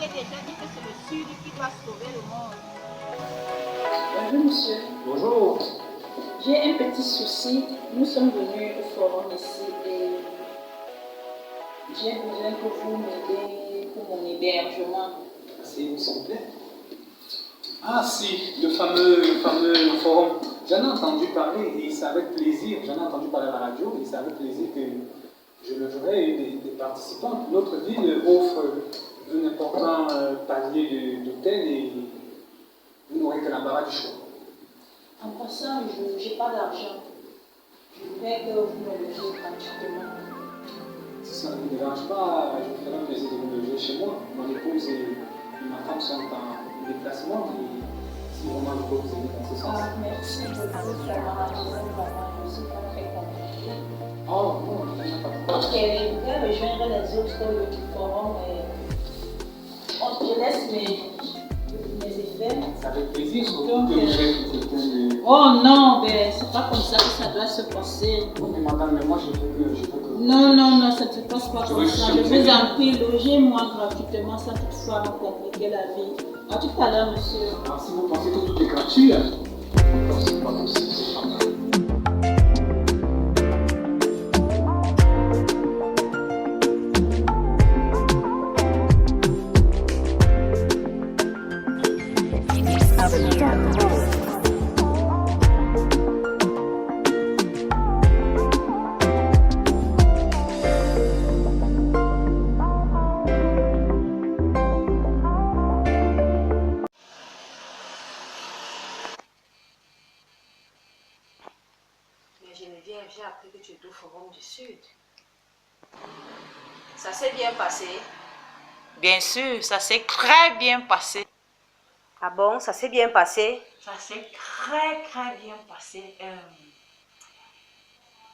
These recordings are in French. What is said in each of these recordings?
t'ai déjà dit que c'est le Sud qui doit sauver le monde. Bonjour monsieur. Bonjour. J'ai un petit souci. Nous sommes venus au forum ici et j'ai besoin que vous m'aidez pour mon hébergement. S'il vous plaît. Ah si, le fameux forum. J'en ai entendu parler et c'est avec plaisir. J'en ai entendu parler à la radio et c'est avec plaisir que je le ferai des participants. Notre ville offre un important palier d'hôtels et vous n'aurez que l'embarras du choix. En passant, je n'ai pas d'argent. Je voudrais que vous me logiez gratuitement. Si ça ne vous dérange pas, je vous ferai un plaisir de vous loger chez moi. Mon épouse et ma femme sont en déplacement et si vraiment je peux vous aider dans ce sens. Ah, merci beaucoup. Ça m'arrangerait vraiment. Je ne suis pas très compliquée. Oh non, il n'y a pas de problème. Ok, je voudrais rejoindre les autres du forum. Je laisse mes effets. C'est avec plaisir, surtout que vous êtes quelqu'un de... Oh non, ben, c'est pas comme ça que ça doit se passer. Oui, mais madame, mais moi je veux que... Non, ça ne se passe pas comme ça. Je vous en en prie, logez-moi gratuitement sans toutefois me compliquer la vie. À tout à l'heure, monsieur. Alors si vous pensez que tout est gratuit, c'est pas possible, c'est pas grave. Geneviève, j'ai appris que tu es au Forum du Sud. Ça s'est bien passé? Bien sûr, ça s'est très bien passé. Ah bon, ça s'est bien passé? Ça s'est très bien passé.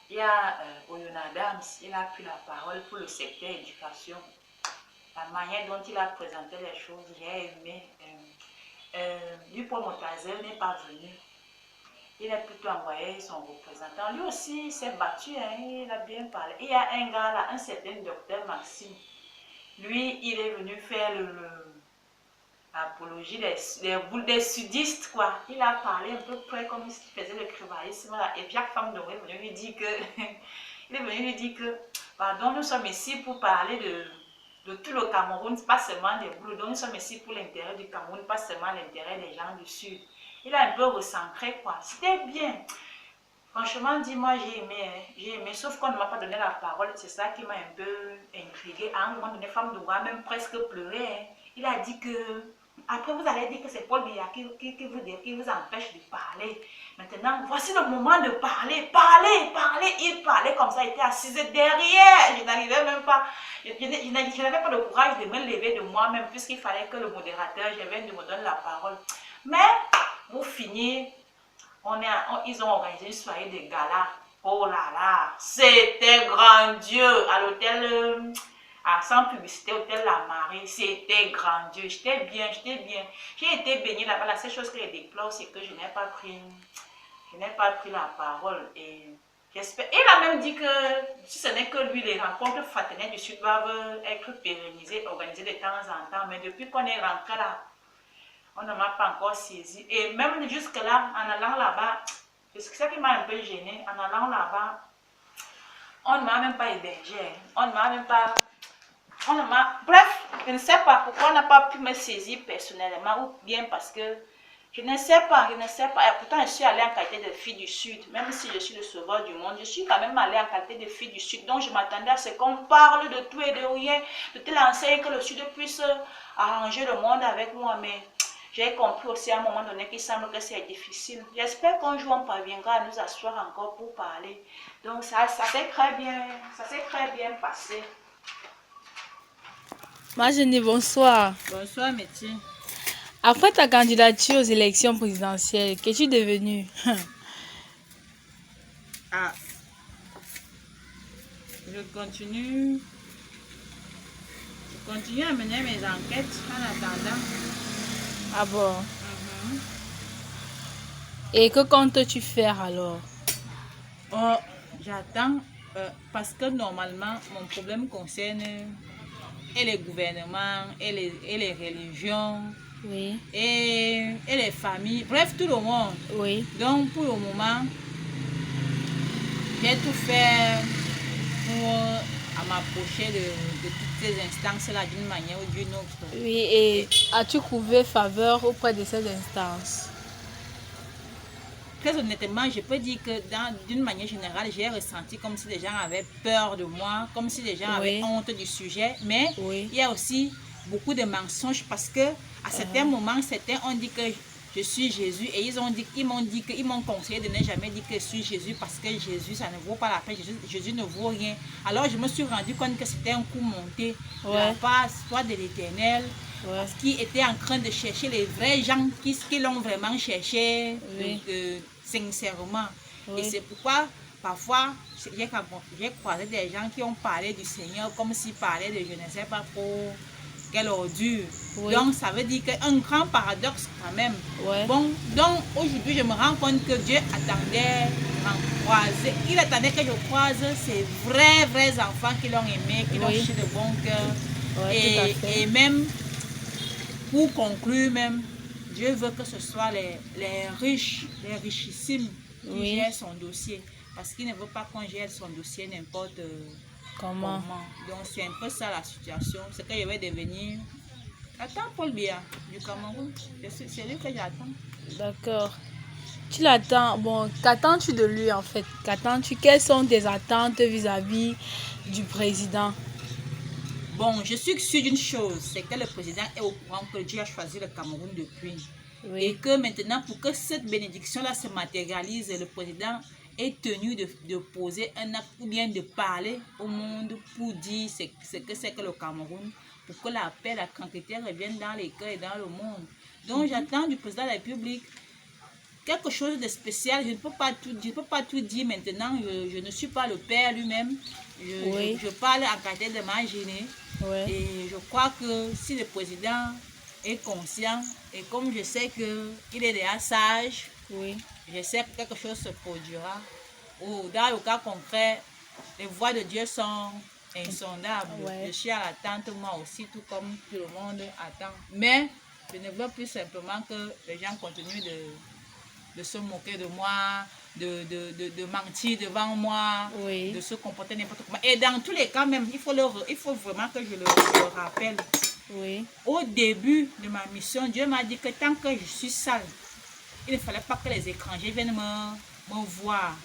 Il y a Oyona Adams, il a pris la parole pour le secteur éducation. La manière dont il a présenté les choses, j'ai aimé. Paul Motazel n'est pas venu. Il a plutôt envoyé son représentant. Lui aussi, il s'est battu, hein, il a bien parlé. Il y a un gars là, un certain docteur Maxime. Lui, il est venu faire l'apologie des sudistes, quoi. Il a parlé un peu près comme ce qu'il faisait le crémaïsme là. Et Jacques Femme est venu lui dire que, il est venu lui dire que, pardon, nous sommes ici pour parler de tout le Cameroun, pas seulement des boulots. Donc nous sommes ici pour l'intérêt du Cameroun, pas seulement l'intérêt des gens du Sud. Il a un peu recentré, quoi. C'était bien. Franchement, dis-moi, j'ai aimé, hein. J'ai aimé, sauf qu'on ne m'a pas donné la parole. C'est ça qui m'a un peu intriguée. À un moment donné, Femme de Goua même presque pleurait, hein. Il a dit que, après vous allez dire que c'est Paul Biya qui vous empêche de parler. Maintenant, voici le moment de parler. Parler. Il parlait comme ça, il était assis derrière. Je n'arrivais même pas. Je n'avais pas le courage de me lever de moi-même, puisqu'il fallait que le modérateur, je vienne de me donner la parole. Mais, pour finir, ils ont organisé une soirée de gala. Oh là là, c'était grandiose. À l'hôtel, sans publicité, hôtel La Marée, c'était grandiose. J'étais bien. J'ai été baignée là-bas. La seule chose que je déplore, c'est que je n'ai pas pris la parole. Et j'espère. Il a même dit que si ce n'est que lui, les rencontres fraternelles du Sud doivent être pérennisées, organisées de temps en temps. Mais depuis qu'on est rentré là, on ne m'a pas encore saisi. Et même jusque-là, en allant là-bas, c'est ça qui m'a un peu gêné. En allant là-bas, on ne m'a même pas hébergé. On ne m'a même pas... Bref, je ne sais pas pourquoi on n'a pas pu me saisir personnellement ou bien parce que je ne sais pas. Et pourtant, je suis allée en qualité de fille du Sud. Même si je suis le sauveur du monde, je suis quand même allée en qualité de fille du Sud. Donc, je m'attendais à ce qu'on parle de tout et de rien, de telle enseigne que le Sud puisse arranger le monde avec moi. Mais j'ai compris aussi à un moment donné qu'il semble que c'est difficile. J'espère qu'un jour on parviendra à nous asseoir encore pour parler. Donc, ça s'est très bien passé. Marjane, bonsoir. Bonsoir, métier. Après ta candidature aux élections présidentielles, qu'es-tu devenue? Je continue à mener mes enquêtes en attendant. Ah bon? Et que comptes-tu faire alors? J'attends parce que normalement, mon problème concerne et les gouvernements, et les religions, Oui. et les familles, bref, tout le monde. Oui. Donc, pour le moment, j'ai tout fait pour m'approcher de toutes ces instances-là d'une manière ou d'une autre. Oui, et as-tu trouvé faveur auprès de ces instances? Très honnêtement, je peux dire que d'une manière générale, j'ai ressenti comme si les gens avaient peur de moi, comme si les gens avaient honte du sujet. Mais il y a aussi beaucoup de mensonges parce que à certains moments, certains ont dit que je suis Jésus et ils m'ont conseillé de ne jamais dire que je suis Jésus parce que Jésus, ça ne vaut pas la peine. Jésus ne vaut rien. Alors je me suis rendu compte que c'était un coup monté de la part soit de l'Éternel, parce qu'il était en train de chercher les vrais gens qui l'ont vraiment cherché sincèrement. Et c'est pourquoi parfois j'ai croisé des gens qui ont parlé du Seigneur comme s'ils parlaient de je ne sais pas trop quelle ordure. Donc ça veut dire qu'un grand paradoxe quand même. Bon, donc aujourd'hui je me rends compte que Dieu attendait croiser. Il attendait que je croise ces vrais enfants qui l'ont aimé, qui l'ont cherché de bon cœur. Et même pour conclure même, Dieu veut que ce soit les riches, les richissimes qui gèrent son dossier. Parce qu'il ne veut pas qu'on gère son dossier n'importe comment. Donc c'est un peu ça la situation. C'est que je vais devenir... Attends Paul Biya du Cameroun. C'est lui que j'attends. D'accord. Tu l'attends. Bon, qu'attends-tu de lui en fait? Qu'attends-tu? Quelles sont tes attentes vis-à-vis du président? Bon, je suis sûre d'une chose, c'est que le président est au courant que Dieu a choisi le Cameroun depuis. Et que maintenant, pour que cette bénédiction-là se matérialise, le président est tenu de poser un acte ou bien de parler au monde pour dire ce que c'est que le Cameroun, pour que la paix, la tranquillité reviennent dans les cœurs et dans le monde. Donc j'attends du président de la République quelque chose de spécial. Je ne peux pas tout dire maintenant. Je ne suis pas le père lui-même. Je parle en qualité de ma gênée. Et je crois que si le président est conscient, et comme je sais qu'il est déjà sage, je sais que quelque chose se produira. Ou dans le cas concret, les voies de Dieu sont insondables. Je suis à l'attente moi aussi, tout comme tout le monde attend. Mais je ne veux plus simplement que les gens continuent de se moquer de moi, de mentir devant moi, de se comporter n'importe comment. Et dans tous les cas même, il faut vraiment que je le rappelle. Au début de ma mission, Dieu m'a dit que tant que je suis sale, il ne fallait pas que les étrangers viennent me voir.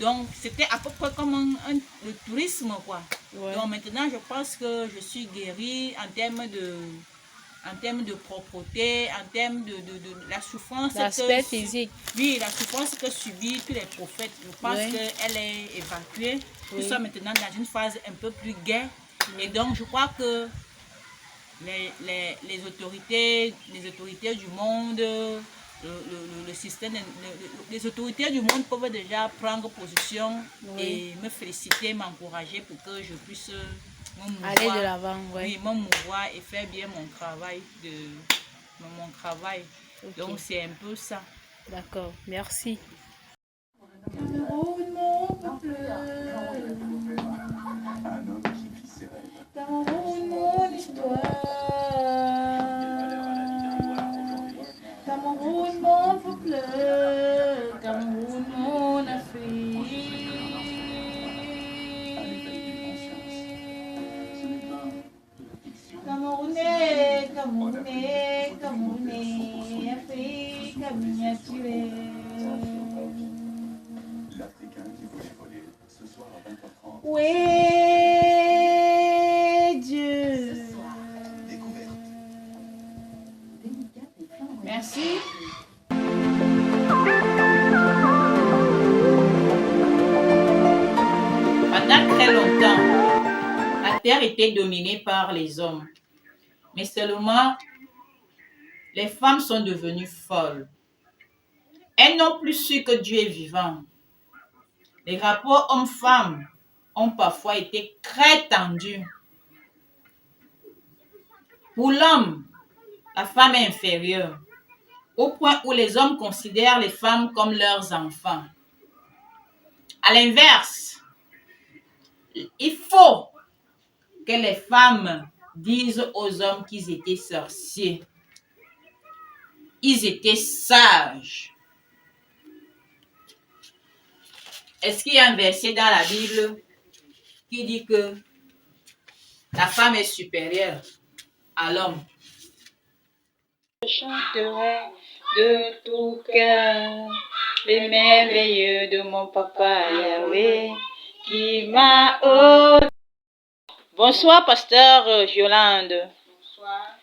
Donc c'était à peu près comme le tourisme, quoi. Donc maintenant, je pense que je suis guérie en termes de propreté, en termes de la souffrance. L'aspect physique. Oui, la souffrance que subissent tous les prophètes. Je pense qu'elle est évacuée. Nous sommes maintenant dans une phase un peu plus gaie. Et donc, je crois que les autorités du monde, le système, les autorités du monde peuvent déjà prendre position et me féliciter, m'encourager pour que je puisse aller de l'avant, me mouvoir et faire bien mon travail. Donc c'est un peu ça. D'accord, merci. Cameroun, mon peuple. Cameroun, mon histoire. Cameroun, mon peuple. Cameroun, mon Afrique. Camerounais, Camerounais, Camerounais, Afrique miniaturée. Où est Dieu? Merci. Pendant très longtemps, la terre était dominée par les hommes. Mais seulement, les femmes sont devenues folles. Elles n'ont plus su que Dieu est vivant. Les rapports hommes-femmes ont parfois été très tendus. Pour l'homme, la femme est inférieure, au point où les hommes considèrent les femmes comme leurs enfants. À l'inverse, il faut que les femmes disent aux hommes qu'ils étaient sorciers. Ils étaient sages. Est-ce qu'il y a un verset dans la Bible qui dit que la femme est supérieure à l'homme? Je chanterai de tout cœur les merveilleux de mon papa Yahweh qui m'a ôté. Bonsoir, pasteur Yolande. Bonsoir.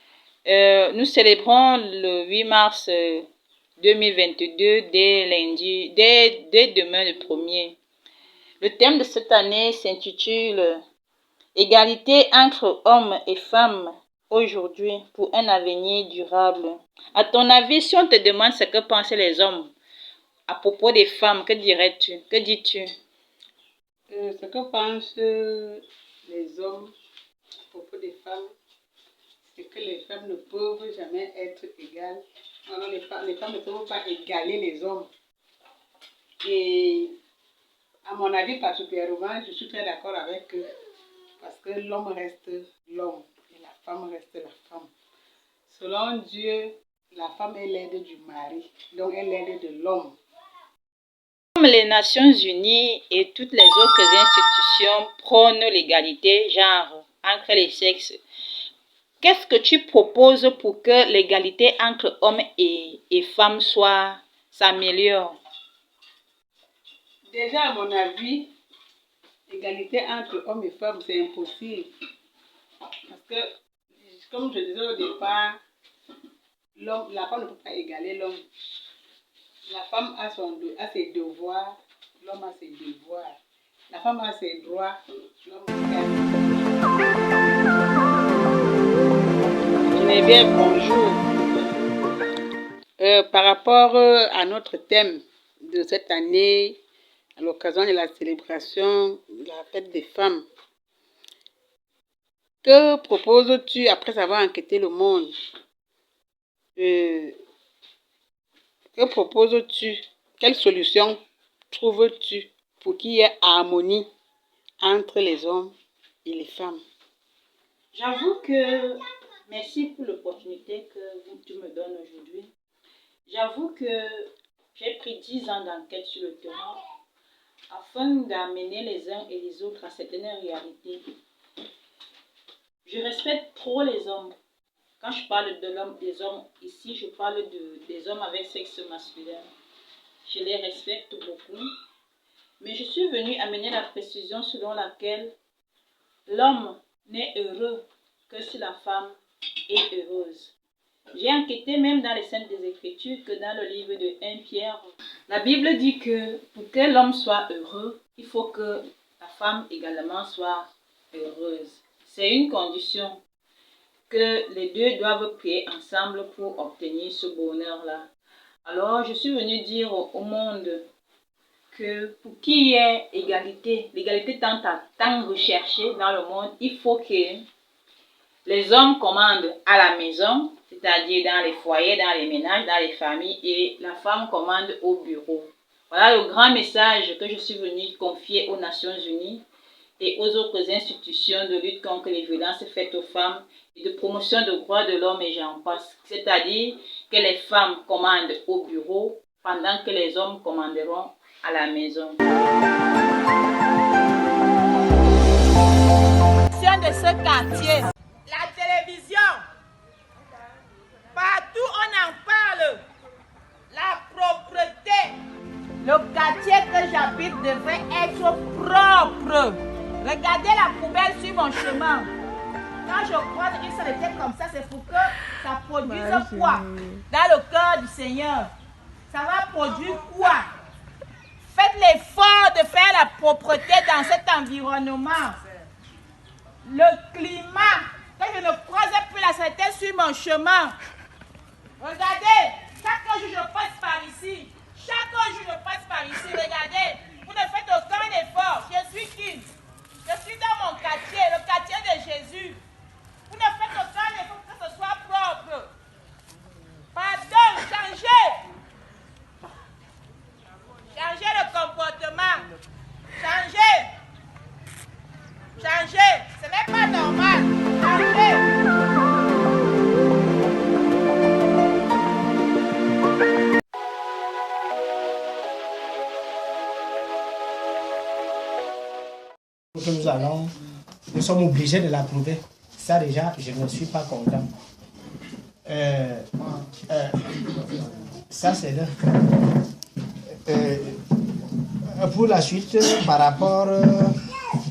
Nous célébrons le 8 mars 2022 dès demain le 1er. Le thème de cette année s'intitule Égalité entre hommes et femmes aujourd'hui pour un avenir durable. À ton avis, si on te demande ce que pensent les hommes à propos des femmes, que dirais-tu? Que dis-tu? Ce que pensent les hommes à propos des femmes, c'est que les femmes ne peuvent jamais être égales. Alors les femmes ne peuvent pas égaler les hommes. Et à mon avis, particulièrement, je suis très d'accord avec eux. Parce que l'homme reste l'homme et la femme reste la femme. Selon Dieu, la femme est l'aide du mari, donc elle est l'aide de l'homme. Comme les Nations Unies et toutes les autres institutions prônent l'égalité genre entre les sexes, qu'est-ce que tu proposes pour que l'égalité entre hommes et femmes s'améliore? Déjà, à mon avis, l'égalité entre hommes et femmes, c'est impossible. Parce que, comme je disais au départ, la femme ne peut pas égaler l'homme. La femme a ses devoirs, l'homme a ses devoirs. La femme a ses droits, l'homme a ses droits. Bien, bonjour. Par rapport à notre thème de cette année, à l'occasion de la célébration de la fête des femmes, que proposes-tu après avoir enquêté le monde? Que proposes-tu? Quelle solution trouves-tu pour qu'il y ait harmonie entre les hommes et les femmes? J'avoue que, merci pour l'opportunité que tu me donnes aujourd'hui. J'avoue que j'ai pris 10 ans d'enquête sur le terrain afin d'amener les uns et les autres à certaines réalités. Je respecte trop les hommes. Quand je parle de l'homme, des hommes, ici je parle des hommes avec sexe masculin. Je les respecte beaucoup. Mais je suis venue amener la précision selon laquelle l'homme n'est heureux que si la femme est heureuse. J'ai enquêté même dans les Saintes des Écritures que dans le livre de 1 Pierre. La Bible dit que pour que l'homme soit heureux, il faut que la femme également soit heureuse. C'est une condition que les deux doivent prier ensemble pour obtenir ce bonheur-là. Alors, je suis venue dire au monde que pour qu'il y ait égalité, l'égalité tant recherchée dans le monde, il faut que les hommes commandent à la maison, c'est-à-dire dans les foyers, dans les ménages, dans les familles, et la femme commande au bureau. Voilà le grand message que je suis venue confier aux Nations Unies et aux autres institutions de lutte contre les violences faites aux femmes et de promotion des droits de l'homme et j'en passe. C'est-à-dire que les femmes commandent au bureau pendant que les hommes commanderont à la maison. De ce quartier, la télévision, partout on en parle, la propreté. Le quartier que j'habite devrait être propre. Regardez la poubelle sur mon chemin. Quand je croise une saleté comme ça, c'est pour que ça produise quoi dans le cœur du Seigneur? Ça va produire quoi? Faites l'effort de faire la propreté dans cet environnement. Le climat, quand je ne croise plus la saleté sur mon chemin. Regardez, chaque jour je passe par ici. Chaque jour je passe par ici. Regardez, vous ne faites aucun effort. Je suis qui? Je suis dans mon quartier, le quartier de Jésus. Vous ne faites aucun effort pour que ce soit propre. Pardon, changez. Changez le comportement. Changez. Changez. Ce n'est pas normal. Changez. nous sommes obligés de l'approuver. Ça déjà, je ne suis pas content. Ça c'est là. Pour la suite, par rapport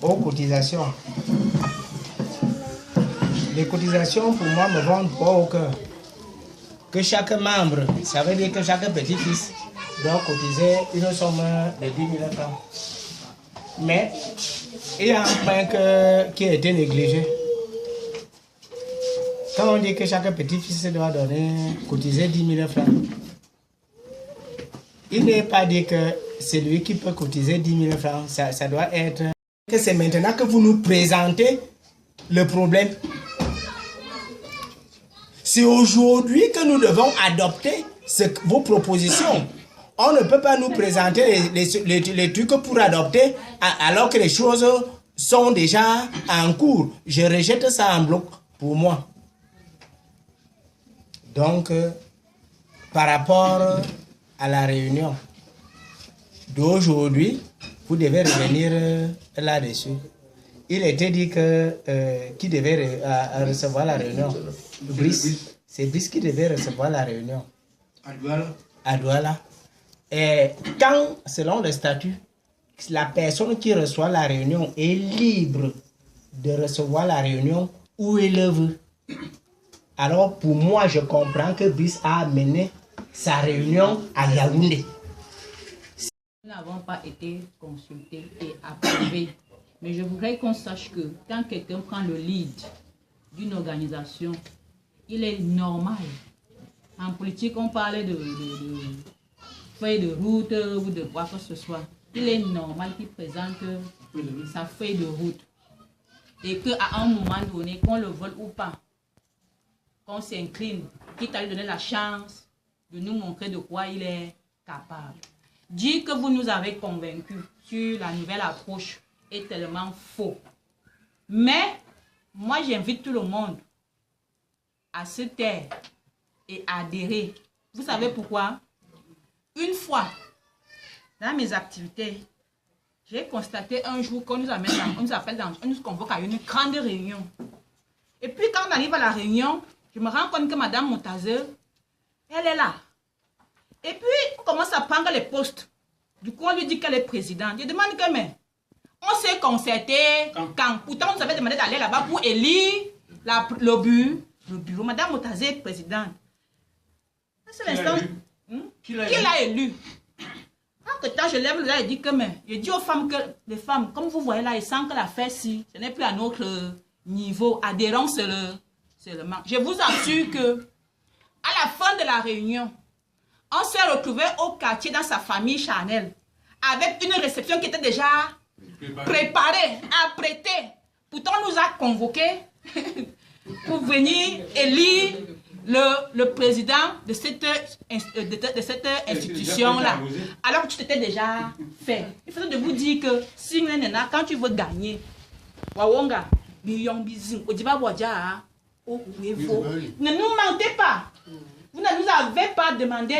aux cotisations. Les cotisations pour moi me vont pas au cœur. Que chaque membre, ça veut dire que chaque petit-fils doit cotiser une somme de 10 000 francs. Mais il y a un point qui a été négligé. Quand on dit que chaque petit-fils doit cotiser 10 000 francs, il n'est pas dit que c'est lui qui peut cotiser 10 000 francs. Ça doit être que c'est maintenant que vous nous présentez le problème. C'est aujourd'hui que nous devons adopter vos propositions. On ne peut pas nous présenter les trucs pour adopter alors que les choses sont déjà en cours. Je rejette ça en bloc pour moi. Donc, par rapport à la réunion d'aujourd'hui, vous devez revenir là-dessus. Il était dit que qui devait recevoir la réunion? Brice. C'est Brice qui devait recevoir la réunion. À Douala. Et quand, selon le statut, la personne qui reçoit la réunion est libre de recevoir la réunion où elle le veut. Alors, pour moi, je comprends que Brice a amené sa réunion à Yaoundé. Nous n'avons pas été consultés et approuvés. Mais je voudrais qu'on sache que quand quelqu'un prend le lead d'une organisation, il est normal. En politique, on parlait de feuille de route ou de quoi que ce soit. Il est normal qu'il présente sa feuille de route. Et qu'à un moment donné, qu'on le vole ou pas, qu'on s'incline, quitte à lui donner la chance de nous montrer de quoi il est capable. Dire que vous nous avez convaincus sur la nouvelle approche est tellement faux. Mais moi, j'invite tout le monde à se taire et à adhérer. Vous savez pourquoi? Une fois, dans mes activités, j'ai constaté un jour qu'on nous amène, on nous convoque à une grande réunion. Et puis quand on arrive à la réunion, je me rends compte que Madame Montazeux, elle est là. Et puis, on commence à prendre les postes. Du coup, on lui dit qu'elle est présidente. Je demande que, mais, on s'est concerté quand pourtant, on nous avait demandé d'aller là-bas pour élire le bureau. Madame Montazeux est présidente. C'est l'instant. Qui l'a élu? En temps, je lève le doigt et dis que, mais, je dis aux femmes que, les femmes, comme vous voyez là, elles sentent que l'affaire, si, ce n'est plus à notre niveau. Adhérents seulement. Je vous assure que, à la fin de la réunion, on s'est retrouvé au quartier dans sa famille charnelle, avec une réception qui était déjà préparée, apprêtée. Pourtant, on nous a convoqués pour venir élire le président de cette institution-là. Alors que tu t'étais déjà fait. Il faut de vous dire que si quand tu veux gagner, Wawonga, ne nous mentez pas. Vous ne nous avez pas demandé,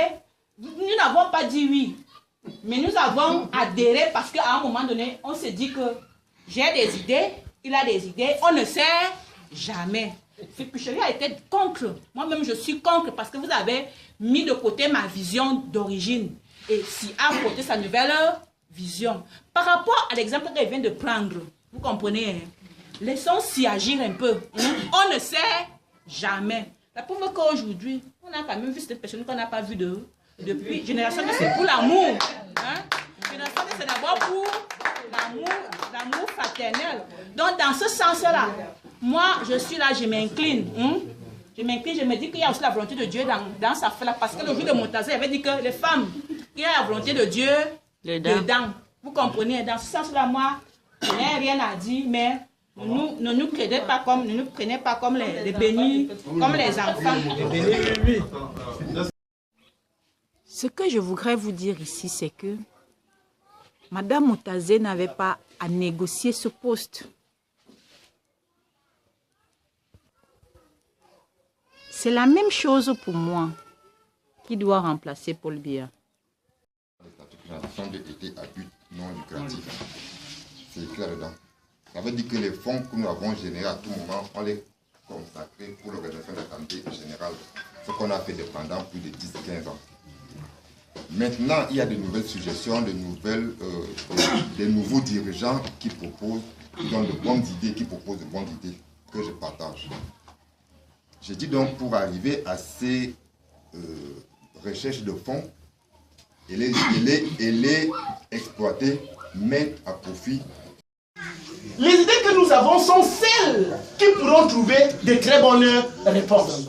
nous n'avons pas dit oui. Mais nous avons adhéré parce qu'à un moment donné, on s'est dit que j'ai des idées, il a des idées, on ne sait jamais. Fipucherie a été contre. Moi-même, je suis contre parce que vous avez mis de côté ma vision d'origine. Et si a côté sa nouvelle vision. Par rapport à l'exemple qu'elle vient de prendre, vous comprenez, hein? Laissons-y agir un peu. On ne sait jamais. La preuve qu'aujourd'hui, on a quand même vu cette personne qu'on n'a pas vue depuis. Génération 2, c'est pour l'amour. Hein? Génération 2, c'est d'abord pour l'amour fraternel. Donc, dans ce sens-là, moi, je suis là, je m'incline. Je m'incline, je me dis qu'il y a aussi la volonté de Dieu dans sa fête. Parce que le jour de Montazeux, il avait dit que les femmes, il y a la volonté de Dieu dedans. Vous comprenez? Dans ce sens-là, moi, je n'ai rien à dire, mais ne nous prenez pas comme les bénis, comme les enfants. Ce que je voudrais vous dire ici, c'est que Madame Montazeux n'avait pas à négocier ce poste. C'est la même chose pour moi qui doit remplacer Paul Biya. L'Assemblée était à but non lucratif. C'est écrit là-dedans. Ça veut dire que les fonds que nous avons générés à tout moment, on les consacrait pour l'organisation de la santé générale. Ce qu'on a fait pendant plus de 10-15 ans. Maintenant, il y a de nouvelles suggestions, des nouveaux dirigeants qui proposent, qui ont de bonnes idées, qui proposent de bonnes idées que je partage. J'ai dit donc pour arriver à ces recherches de fonds et les exploiter, mettre à profit. Les idées que nous avons sont celles qui pourront trouver de très bonnes réponses.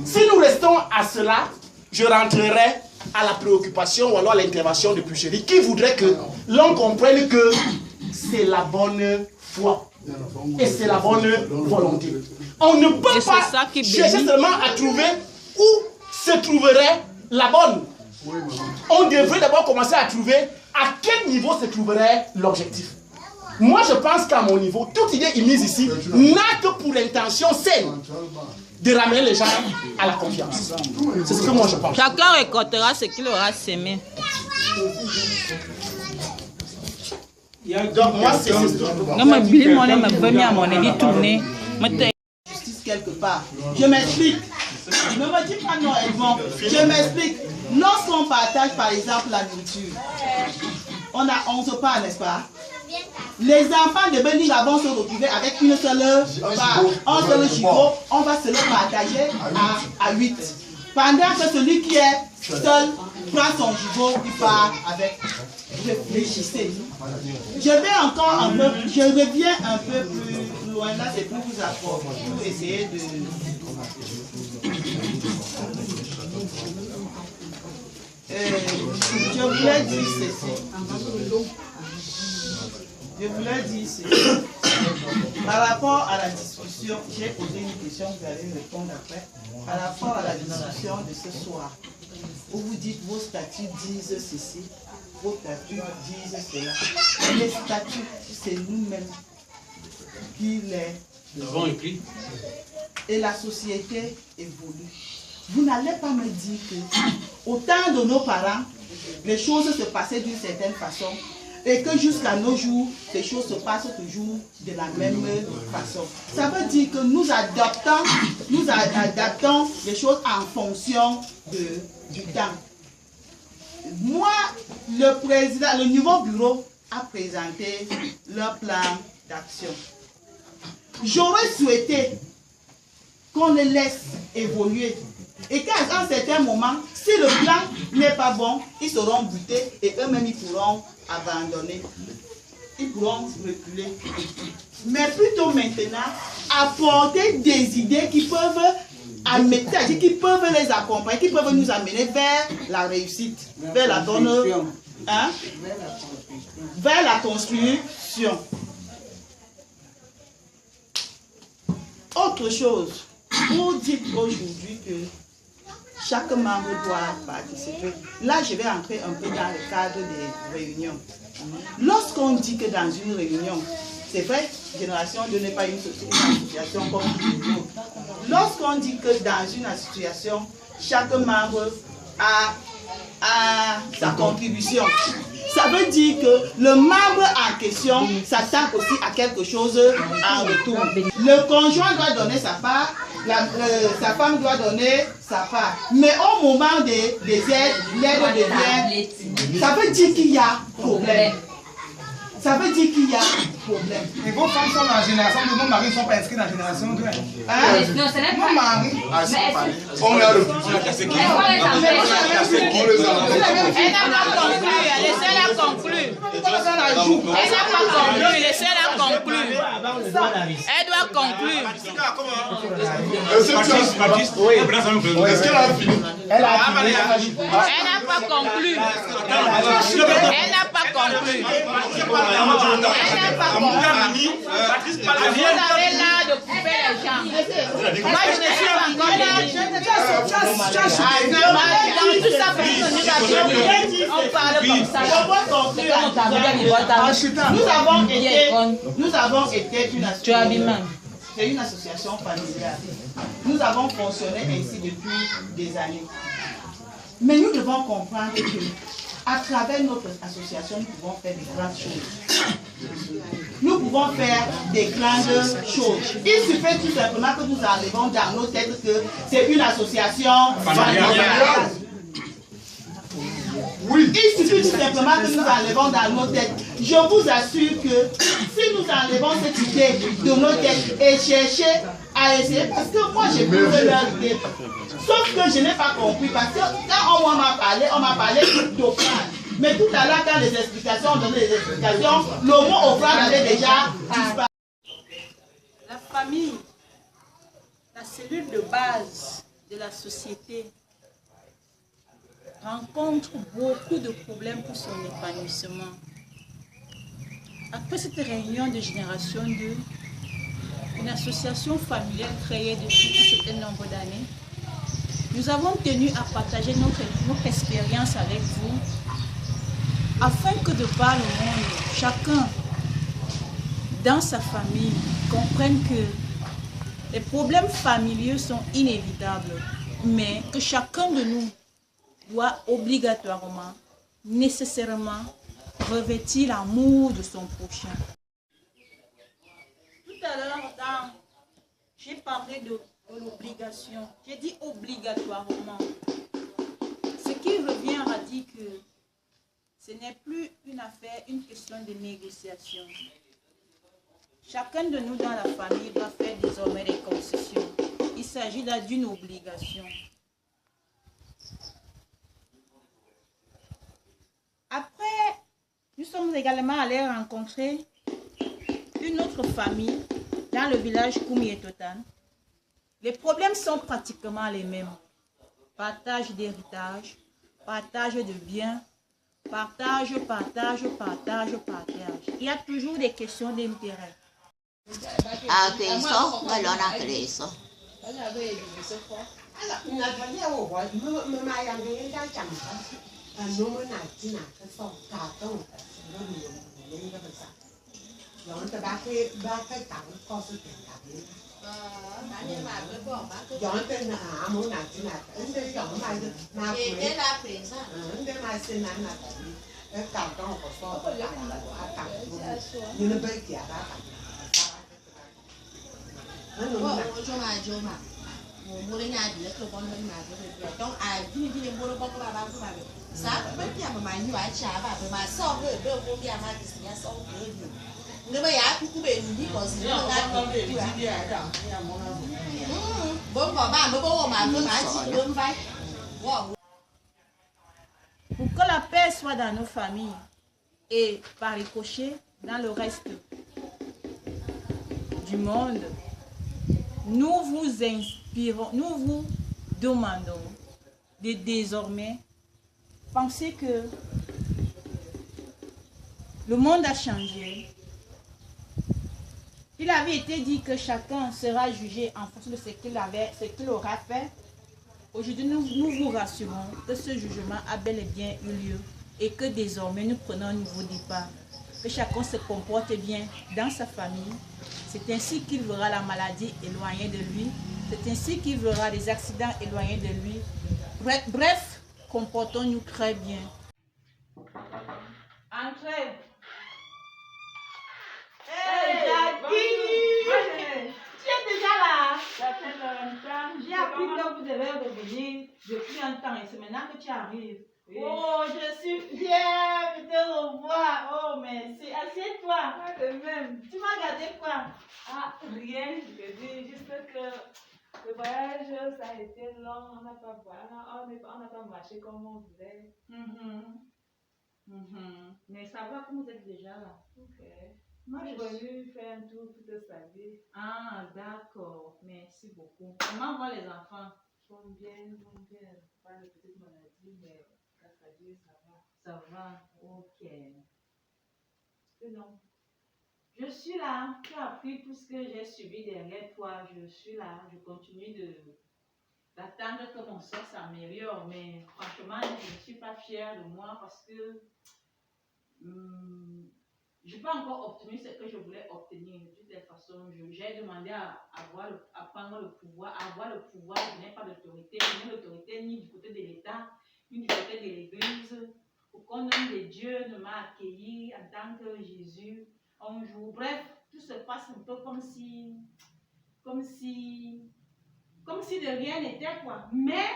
Si nous restons à cela, je rentrerai à la préoccupation ou alors à l'intervention de Pucherie qui voudrait que l'on comprenne que c'est la bonne foi et c'est la bonne volonté. On ne peut pas chercher seulement à trouver où se trouverait la bonne. On devrait d'abord commencer à trouver à quel niveau se trouverait l'objectif. Moi, je pense qu'à mon niveau, toute idée émise ici n'a que pour l'intention saine de ramener les gens à la confiance. C'est ce que moi je pense. Chacun récoltera ce qu'il aura semé. Donc moi, c'est ce justice quelque part. Je m'explique. Ne me dis pas non, Edmond. Je m'explique. Lorsqu'on partage par exemple la nourriture, on se parle, n'est-ce pas? Les enfants de Bening vont se retrouver avec une seule part, un seul gigot, on va se le partager à 8. Pendant que celui qui est seul prend son gigot, il part avec. Réfléchissez. Je reviens un peu plus loin, là c'est pour vous apprendre, pour essayer de. Je voulais dire ceci. Je voulais dire ceci. Par rapport à la discussion, j'ai posé une question, vous allez me répondre après. Par rapport à la discussion de ce soir, où vous dites vos statuts disent ceci, vos statuts disent cela. Les statuts, c'est nous-mêmes qui les avons écrits. Et la société évolue. Vous n'allez pas me dire que, au temps de nos parents, les choses se passaient d'une certaine façon et que jusqu'à nos jours, les choses se passent toujours de la même façon. Ça veut dire que nous adaptons les choses en fonction du temps. Moi, le nouveau bureau a présenté leur plan d'action. J'aurais souhaité qu'on les laisse évoluer. Et qu'à un certain moment, si le plan n'est pas bon, ils seront butés et eux-mêmes ils pourront abandonner. Ils pourront reculer. Mais plutôt maintenant, apporter des idées qui peuvent, qui peuvent les accompagner, qui peuvent nous amener vers la réussite, vers la bonne, vers la construction. Autre chose, vous dites aujourd'hui que chaque membre doit participer. Là, je vais entrer un peu dans le cadre des réunions. Lorsqu'on dit que dans une réunion, c'est vrai, Génération 2 n'est pas une association comme les autres. Lorsqu'on dit que dans une association, chaque membre a sa contribution, ça veut dire que le membre en question s'attend aussi à quelque chose en retour. Le conjoint doit donner sa part, sa femme doit donner sa part. Mais au moment des aides, l'aide devient... Ça veut dire qu'il y a problème. Ça veut dire qu'il y a problème. Et vos femmes sont dans la génération 2, vos maris ne sont pas inscrits dans la génération 2. Non, ce n'est pas. Vos maris. On a cassé qui? Elle n'a pas conclu, laissez-la conclure. Elle n'a pas conclu, laissez-la conclure. Elle doit conclure. Est-ce qu'elle a fini? Elle n'a pas conclu. Elle n'a pas conclu. Vous avez l'art de couper les gens. Moi, je ne suis pas encore là. On parle comme ça. Nous avons été une association familiale. Nous avons fonctionné ainsi depuis des années. Mais nous devons comprendre que à travers notre association, nous pouvons faire de grandes choses. Nous pouvons faire des grandes choses. Il suffit tout simplement que nous enlevons dans nos têtes que c'est une association familiale. Oui. Il suffit tout simplement que nous enlevons dans nos têtes. Je vous assure que si nous enlevons cette idée de nos têtes et chercher à essayer, parce que moi j'ai prouvé leur idée, sauf que je n'ai pas compris, parce que quand on m'a parlé d'offrande. Mais tout à l'heure, quand les explications, on donnait les explications, le mot offrande avait déjà disparu. La famille, la cellule de base de la société, rencontre beaucoup de problèmes pour son épanouissement. Après cette réunion de génération 2, une association familiale créée depuis un certain nombre d'années, nous avons tenu à partager notre expérience avec vous afin que de par le monde, chacun dans sa famille comprenne que les problèmes familiaux sont inévitables, mais que chacun de nous doit obligatoirement, nécessairement, revêtir l'amour de son prochain. Tout à l'heure, j'ai parlé de l'obligation. J'ai dit obligatoirement. Ce qui revient à dire que ce n'est plus une question de négociation. Chacun de nous dans la famille doit faire désormais des concessions. Il s'agit là d'une obligation. Après, nous sommes également allés rencontrer une autre famille dans le village Koumi-Totan. Les problèmes sont pratiquement les mêmes. Partage d'héritage, partage de biens, partage. Il y a toujours des questions d'intérêt. Pour que la paix soit dans nos familles et par ricochet dans le reste du monde, nous vous inspirons, nous vous demandons de désormais penser que le monde a changé. Il avait été dit que chacun sera jugé en fonction de ce qu'il aura fait. Aujourd'hui, nous vous rassurons que ce jugement a bel et bien eu lieu et que désormais nous prenons un nouveau départ. Que chacun se comporte bien dans sa famille. C'est ainsi qu'il verra la maladie éloignée de lui. C'est ainsi qu'il verra les accidents éloignés de lui. Bref, comportons-nous très bien. Entrez. Hey, Jackie! Tu es déjà là? Ça fait longtemps. J'ai appris que vous devez revenir depuis un temps et c'est maintenant que tu arrives. Oui. Oh, je suis fière de te revoir. Oh, merci. Assieds-toi. Moi de même. Tu m'as gardé quoi? Ah, rien. Je te dis juste que le voyage, ça a été long. On n'a pas marché comme on voulait. Mais ça va, comme vous êtes déjà là. Ok. Moi, je suis venue faire un tour pour te saluer. Ah, d'accord. Merci beaucoup. Comment vont les enfants? Ils vont bien. Pas de petite maladie, mais grâce à Dieu, ça va. Ça va, ok. Non. Je suis là. Tu as appris tout ce que j'ai subi derrière toi. Je suis là. Je continue d'attendre que mon sort s'améliore. Mais franchement, je ne suis pas fière de moi parce que je n'ai pas encore obtenu ce que je voulais obtenir. De toutes les façons, j'ai demandé à prendre le pouvoir, à avoir le pouvoir. Je n'ai pas d'autorité. Je n'ai d'autorité ni du côté de l'État, ni du côté de l'Église. Aucun homme de Dieu ne m'a accueilli en tant que Jésus. un jour. Bref, tout se passe un peu comme si de rien n'était, quoi. Mais,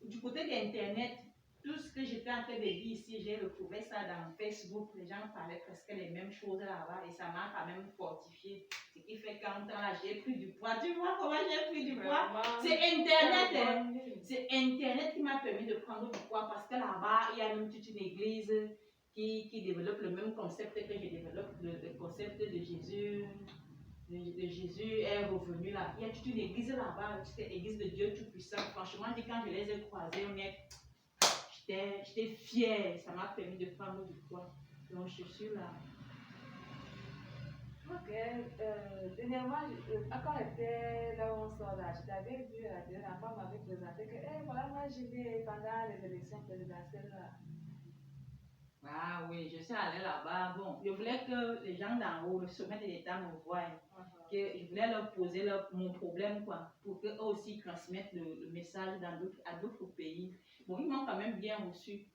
du côté d'Internet, tout ce que j'étais en train de dire ici, j'ai retrouvé ça dans Facebook. Les gens parlaient presque les mêmes choses là-bas et ça m'a quand même fortifié. Ce qui fait qu'en temps là, j'ai pris du poids. Tu vois comment j'ai pris du poids? C'est Internet, hein. C'est Internet qui m'a permis de prendre du poids parce que là-bas, il y a même toute une église qui développe le même concept que je développe, le concept de Jésus. De Jésus est revenu là. Il y a toute une église là-bas, toute l'église de Dieu Tout-Puissant. Franchement, quand je les ai croisés, j'étais fière. Ça m'a permis de prendre du poids. Donc, je suis là. Ok. Dernièrement, quand j'étais là où on sort là, je t'avais vu la dernière fois, m'avait présenté que, voilà, moi, j'y vais pendant les élections présidentielles là. Ah oui, je suis allée là-bas. Bon, je voulais que les gens d'en haut, le sommet de l'État me voient. Que je voulais leur poser mon problème, quoi, pour qu'eux aussi transmettent le message à d'autres pays. Bon, ils m'ont quand même bien reçu.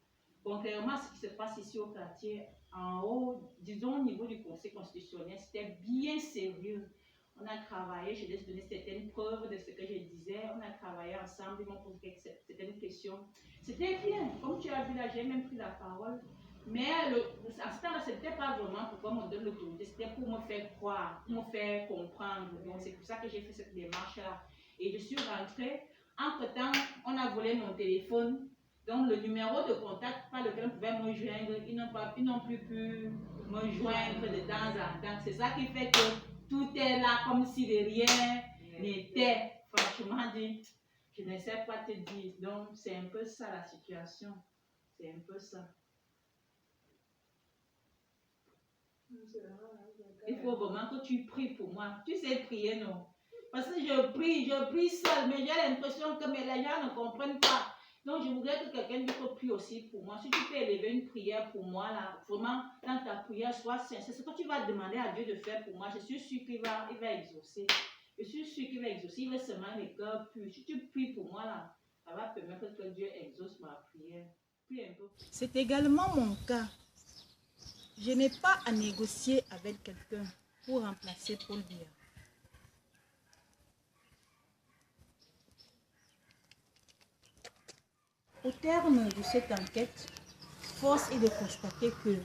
Contrairement à ce qui se passe ici au quartier, en haut, disons au niveau du Conseil constitutionnel, c'était bien sérieux. On a travaillé, je laisse donner certaines preuves de ce que je disais. On a travaillé ensemble, ils m'ont posé certaines questions. C'était bien. Comme tu as vu là, j'ai même pris la parole. Mais à ce temps-là, ce n'était pas vraiment pourquoi on me donne l'autorité, c'était pour me faire croire, pour me faire comprendre. Donc c'est pour ça que j'ai fait cette démarche-là. Et je suis rentrée. Entre-temps, on a volé mon téléphone. Donc le numéro de contact par lequel on pouvait me joindre, ils n'ont plus pu me joindre de temps en temps. C'est ça qui fait que tout est là comme si de rien n'était. Franchement dit, je ne sais pas te dire. Donc c'est un peu ça la situation. C'est un peu ça. Il faut vraiment que tu pries pour moi. Tu sais prier, non? Parce que je prie seule, mais j'ai l'impression que les gens ne comprennent pas. Donc je voudrais que quelqu'un prie aussi pour moi. Si tu peux élever une prière pour moi, là, vraiment, dans ta prière, sois sincère. C'est ce que tu vas demander à Dieu de faire pour moi. Je suis sûre qu'il va exaucer. Je suis sûre qu'il va exaucer. Il va seulement les cœurs purs. Si tu pries pour moi, là, ça va permettre que Dieu exauce ma prière. Prie un peu. C'est également mon cas. Je n'ai pas à négocier avec quelqu'un pour remplacer Paul Biya. Au terme de cette enquête, force est de constater que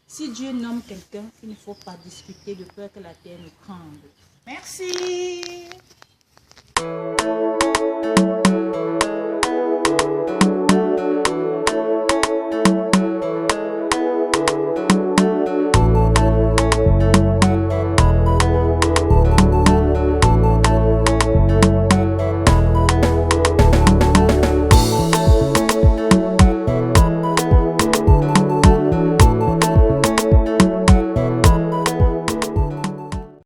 si Dieu nomme quelqu'un, il ne faut pas discuter de peur que la terre ne tremble. Merci.